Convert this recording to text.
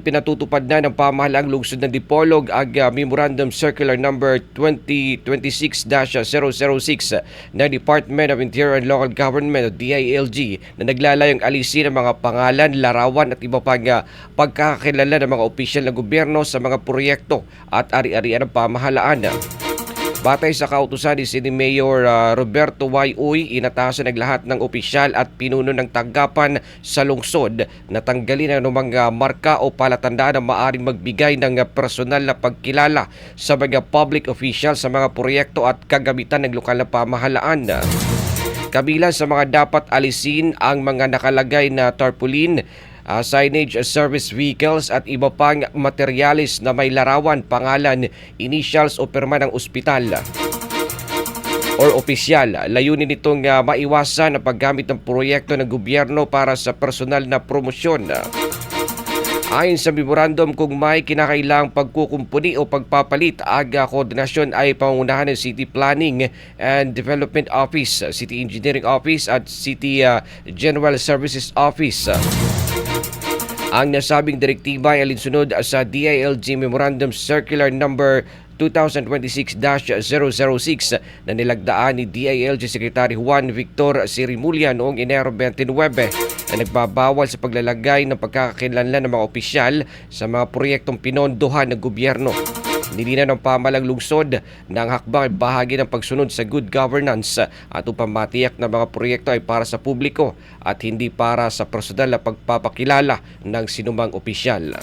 Pinatutupad na ng pamahalaang lungsod ng Dipolog ang Memorandum Circular Number 2026-006 ng Department of Interior and Local Government o DILG na naglalayong alisin ang mga pangalan, larawan at iba pang pagkakakilala ng mga opisyal ng gobyerno sa mga proyekto at ari-arian ng pamahalaan. Batay sa kautusan ni City Mayor Roberto Y. Uy, inatasan ng lahat ng opisyal at pinuno ng tanggapan sa lungsod na tanggalin ang anumang marka o palatandaan na maaaring magbigay ng personal na pagkilala sa mga public official sa mga proyekto at kagamitan ng lokal na pamahalaan. Kabilang sa mga dapat alisin ang mga nakalagay na tarpaulin, signage, service vehicles at iba pang materyales na may larawan, pangalan, initials o pirma ng ospital or opisyal. Layunin nitong maiwasan ang paggamit ng proyekto ng gobyerno para sa personal na promosyon. Ayon sa memorandum, kung may kinakailangang pagkukumpuni o pagpapalit, koordinasyon ay pangunahan ng City Planning and Development Office, City Engineering Office at City General Services Office. Ang nasabing direktiba ay alinsunod sa DILG Memorandum Circular Number 2026-006 na nilagdaan ni DILG Secretary Juan Victor Sirimulia noong Enero 29 na nagbabawal sa paglalagay ng pagkakakilanlan ng mga opisyal sa mga proyektong pinondohan ng gobyerno. Nilinaw ng pamahalang lungsod na ang hakbang ay bahagi ng pagsunod sa good governance at upang matiyak na mga proyekto ay para sa publiko at hindi para sa personal na pagpapakilala ng sinumang opisyal.